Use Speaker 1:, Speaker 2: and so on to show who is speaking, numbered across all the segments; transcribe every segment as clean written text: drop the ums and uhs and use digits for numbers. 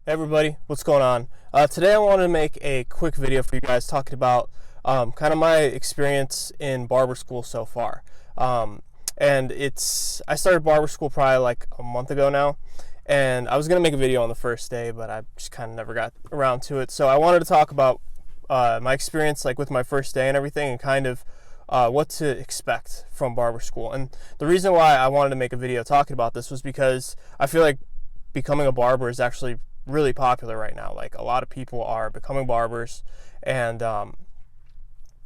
Speaker 1: Hey everybody, what's going on? Today I wanted to make a quick video for you guys talking about kind of my experience in barber school so far. I started barber school probably like a month ago now, and I was going to make a video on the first day, but I just kind of never got around to it. So I wanted to talk about my experience like with my first day and everything, and kind of what to expect from barber school. And the reason why I wanted to make a video talking about this was because I feel like becoming a barber is actually really popular right now. Like, a lot of people are becoming barbers, and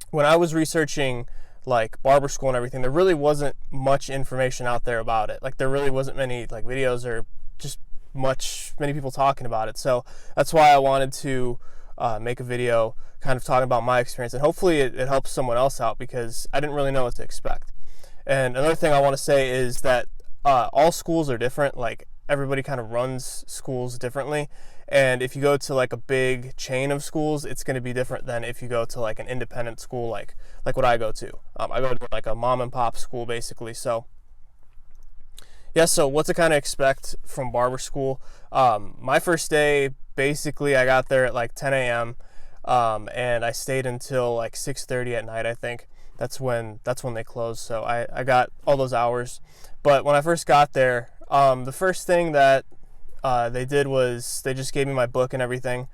Speaker 1: when I was researching like barber school and everything, there really wasn't much information out there about it. Like, there really wasn't many like videos or just many people talking about it. So that's why I wanted to make a video kind of talking about my experience, and hopefully it helps someone else out, because I didn't really know what to expect. And another thing I want to say is that all schools are different. Like, everybody kind of runs schools differently, and if you go to like a big chain of schools, it's going to be different than if you go to like an independent school, like what I go to. I go to like a mom and pop school basically. So yeah, so what to kind of expect from barber school. My first day, basically I got there at like 10 a.m. And I stayed until like 6:30 at night, I think. That's when they closed, so I got all those hours. But when I first got there, the first thing that they did was they just gave me my book and everything,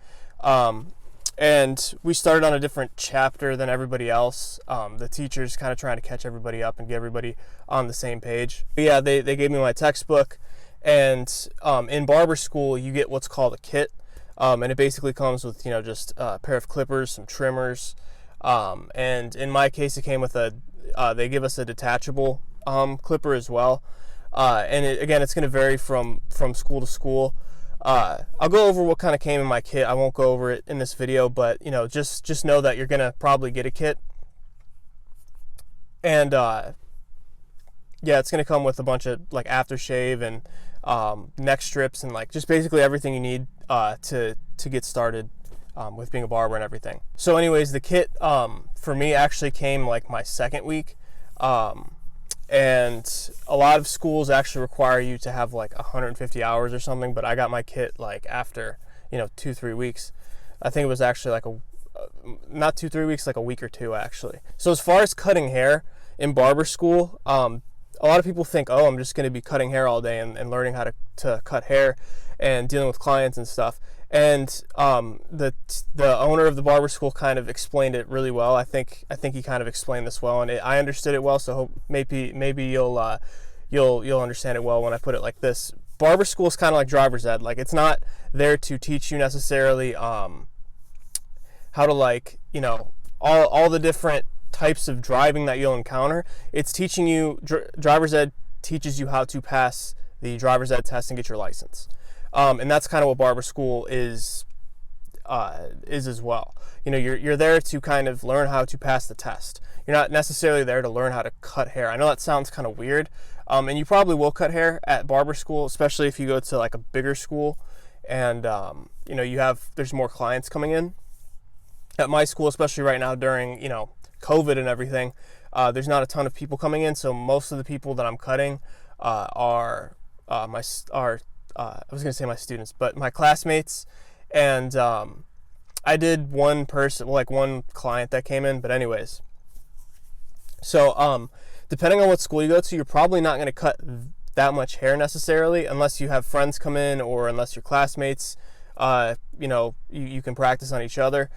Speaker 1: and we started on a different chapter than everybody else. The teacher's kind of trying to catch everybody up and get everybody on the same page. But yeah, they gave me my textbook, and in barber school you get what's called a kit, and it basically comes with just a pair of clippers, some trimmers, and in my case it came with they give us a detachable clipper as well. And again, it's going to vary from school to school. I'll go over what kind of came in my kit. I won't go over it in this video, but just know that you're going to probably get a kit. And yeah, it's going to come with a bunch of like aftershave and neck strips, and like just basically everything you need to get started with being a barber and everything. So anyways, the kit for me actually came like my second week. And a lot of schools actually require you to have like 150 hours or something, but I got my kit like after 2-3 weeks. I think it was actually like not 2-3 weeks, like a week or two actually. So as far as cutting hair in barber school, a lot of people think, oh, I'm just going to be cutting hair all day and learning how to cut hair and dealing with clients and stuff. And the owner of the barber school kind of explained it really well. I think he kind of explained this well, and I understood it well. So maybe you'll understand it well when I put it like this. Barber school is kind of like driver's ed. Like, it's not there to teach you necessarily how to all the different types of driving that you'll encounter. It's teaching you, driver's ed teaches you how to pass the driver's ed test and get your license. And that's kind of what barber school is as well. You're there to kind of learn how to pass the test. You're not necessarily there to learn how to cut hair. I know that sounds kind of weird, and you probably will cut hair at barber school, especially if you go to like a bigger school, and there's more clients coming in. At my school, especially right now during COVID and everything, there's not a ton of people coming in, so most of the people that I'm cutting are I was going to say my students, but my classmates. And I did one client that came in, but anyways. So depending on what school you go to, you're probably not going to cut that much hair necessarily, unless you have friends come in, or unless your classmates, you can practice on each other.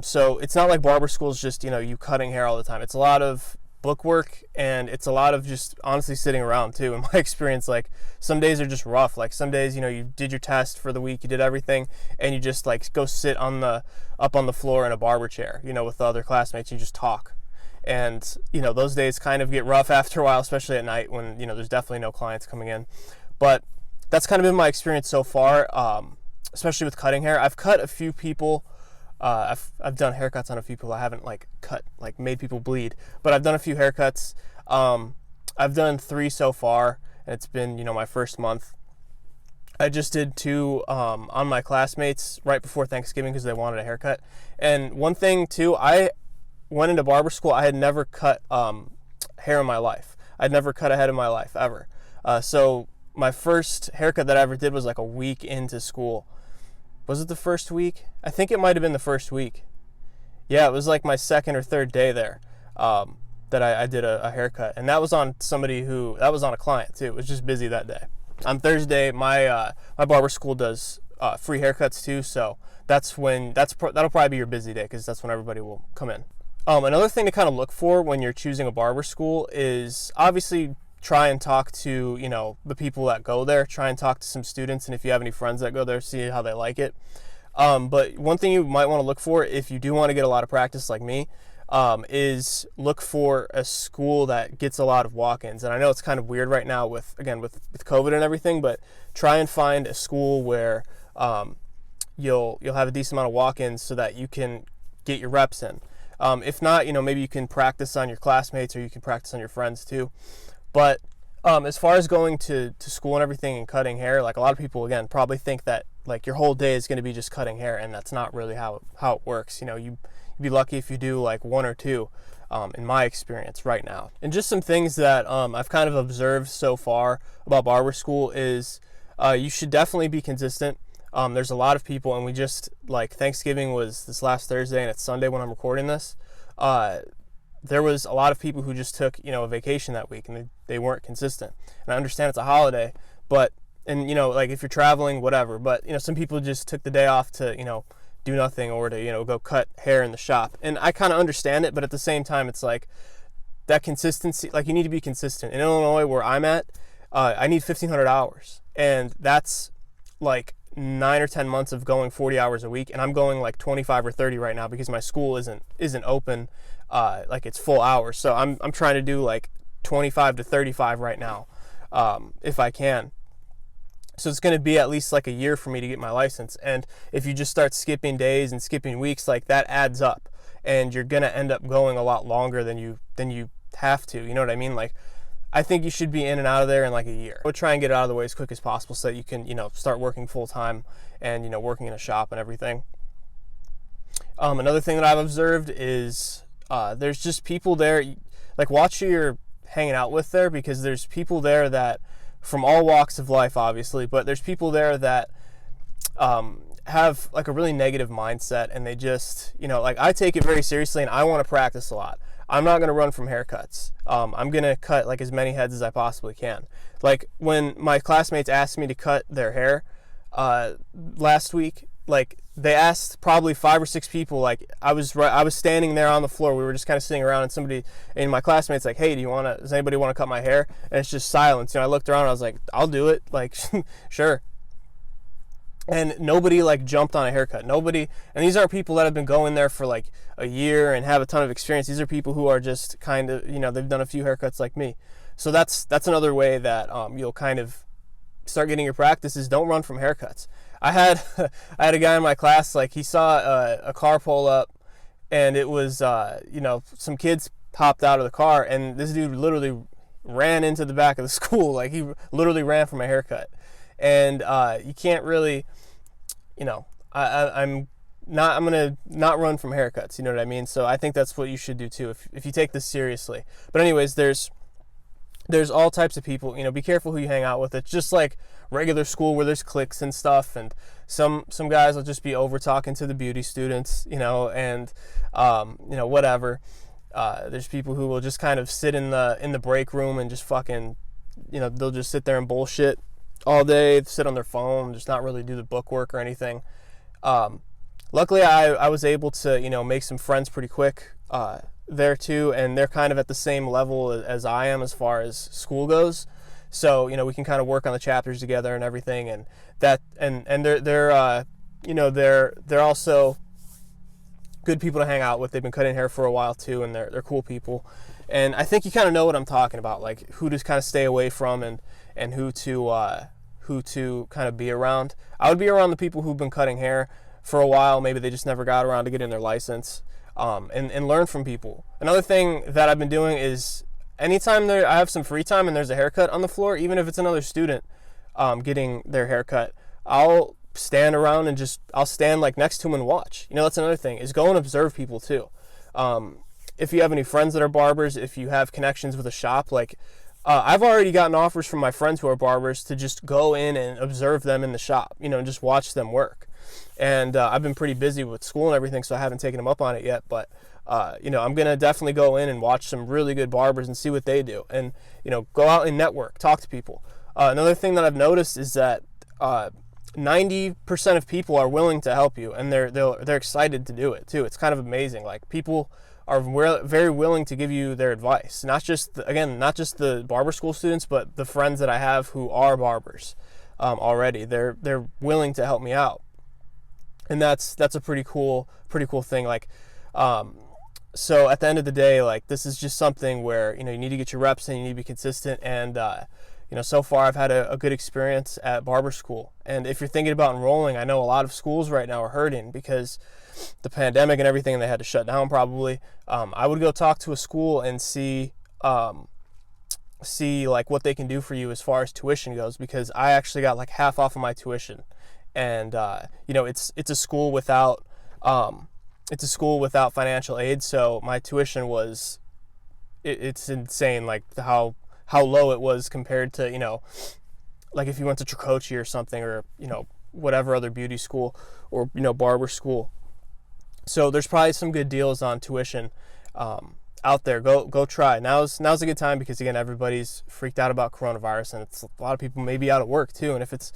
Speaker 1: So it's not like barber school is just, you cutting hair all the time. It's a lot of book work, and it's a lot of just honestly sitting around too. In my experience, like, some days are just rough. Like, some days you did your test for the week, you did everything, and you just like go sit up on the floor in a barber chair with the other classmates. You just talk, and those days kind of get rough after a while, especially at night when there's definitely no clients coming in. But that's kind of been my experience so far, especially with cutting hair. I've cut a few people. I've done haircuts on a few people. I haven't made people bleed, but I've done a few haircuts. I've done 3 so far, and it's been my first month. I just did 2 on my classmates right before Thanksgiving because they wanted a haircut. And one thing too, I went into barber school. I had never cut hair in my life. I'd never cut a head in my life ever. So my first haircut that I ever did was like a week into school. Was it the first week? I think it might have been the first week. Yeah, it was like my second or third day there, that I did a haircut, and that was on that was on a client too. It was just busy that day. On Thursday, my barber school does free haircuts too, so that'll probably be your busy day because that's when everybody will come in. Another thing to kind of look for when you're choosing a barber school is obviously try and talk to, the people that go there. Try and talk to some students, and if you have any friends that go there, see how they like it. But one thing you might want to look for if you do want to get a lot of practice like me, is look for a school that gets a lot of walk-ins. And I know it's kind of weird right now with COVID and everything, but try and find a school where you'll have a decent amount of walk-ins so that you can get your reps in. If not, maybe you can practice on your classmates or you can practice on your friends too. But as far as going to school and everything and cutting hair, like a lot of people, again, probably think that like your whole day is going to be just cutting hair, and that's not really how it works. You'd be lucky if you do like one or two, in my experience right now. And just some things that I've kind of observed so far about barber school is you should definitely be consistent. There's a lot of people, and we just, like, Thanksgiving was this last Thursday, and it's Sunday when I'm recording this. There was a lot of people who just took, a vacation that week, and they weren't consistent. And I understand it's a holiday, but, and, like if you're traveling, whatever, but, some people just took the day off to, do nothing or to, go cut hair in the shop. And I kind of understand it, but at the same time, it's like that consistency, like you need to be consistent. In Illinois, where I'm at, I need 1,500 hours, and that's like 9 or 10 months of going 40 hours a week, and I'm going like 25 or 30 right now because my school isn't open, like it's full hours. So I'm trying to do like 25 to 35 right now, if I can. So it's going to be at least like a year for me to get my license. And if you just start skipping days and skipping weeks, like that adds up, and you're going to end up going a lot longer than you have to. You know what I mean? Like, I think you should be in and out of there in like a year. I would try and get it out of the way as quick as possible so that you can, start working full time and, working in a shop and everything. Another thing that I've observed is there's just people there, like watch who you're hanging out with there, because there's people there that from all walks of life, obviously, but there's people there that have like a really negative mindset, and they just, like I take it very seriously and I want to practice a lot. I'm not going to run from haircuts. I'm going to cut like as many heads as I possibly can. Like when my classmates asked me to cut their hair last week, like they asked probably 5 or 6 people. Like I was standing there on the floor. We were just kind of sitting around, and somebody in my classmates like, "Hey, does anybody want to cut my hair?" And it's just silence. I looked around and I was like, "I'll do it." Like, sure. And nobody like jumped on a haircut. Nobody, and these aren't people that have been going there for like a year and have a ton of experience. These are people who are just kind of, they've done a few haircuts like me. So that's another way that you'll kind of start getting your practice, is don't run from haircuts. I had a guy in my class, like he saw a car pull up, and it was some kids hopped out of the car, and this dude literally ran into the back of the school. Like he literally ran from a haircut. And you can't really, I'm gonna not run from haircuts. You know what I mean? So I think that's what you should do too, if you take this seriously. But anyways, there's all types of people. Be careful who you hang out with. It's just like regular school where there's cliques and stuff, and some guys will just be over talking to the beauty students, and whatever. There's people who will just kind of sit in the break room and just fucking, they'll just sit there and bullshit all day, sit on their phone, just not really do the book work or anything. Luckily, I was able to, make some friends pretty quick there too, and they're kind of at the same level as I am as far as school goes. So, we can kind of work on the chapters together and everything, and that, and they're also good people to hang out with. They've been cutting hair for a while too, and they're cool people. And I think you kind of know what I'm talking about, like who to kind of stay away from and who to kind of be around. I would be around the people who've been cutting hair for a while. Maybe they just never got around to getting their license, and learn from people. Another thing that I've been doing is anytime I have some free time and there's a haircut on the floor, even if it's another student getting their haircut, I'll stand around and I'll stand like next to them and watch. That's another thing, is go and observe people too. If you have any friends that are barbers, if you have connections with a shop, like I've already gotten offers from my friends who are barbers to just go in and observe them in the shop, and just watch them work. And I've been pretty busy with school and everything, so I haven't taken them up on it yet. But I'm gonna definitely go in and watch some really good barbers and see what they do, and go out and network, talk to people. Another thing that I've noticed is that 90% of people are willing to help you, and they're excited to do it too. It's kind of amazing. Like, people are very willing to give you their advice. Not just the barber school students, but the friends that I have who are barbers already. They're willing to help me out, and that's a pretty cool thing. Like, so at the end of the day, like, this is just something where you need to get your reps in, you need to be consistent, and so far I've had a good experience at barber school. And if you're thinking about enrolling, I know a lot of schools right now are hurting because the pandemic and everything, and they had to shut down probably. I would go talk to a school and see like what they can do for you as far as tuition goes, because I actually got like half off of my tuition. And it's a school without financial aid, so my tuition was it's insane, like how low it was compared to like if you went to Tricoci or something, or whatever other beauty school or barber school. So there's probably some good deals on tuition out there. Go try. Now's a good time, because again, everybody's freaked out about coronavirus, and it's a lot of people may be out of work too. And if it's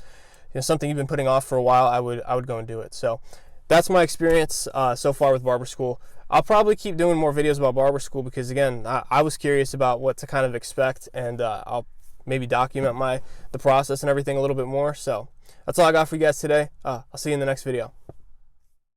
Speaker 1: something you've been putting off for a while, I would go and do it. So that's my experience so far with barber school. I'll probably keep doing more videos about barber school, because again, I was curious about what to kind of expect, and I'll maybe document the process and everything a little bit more. So that's all I got for you guys today. I'll see you in the next video.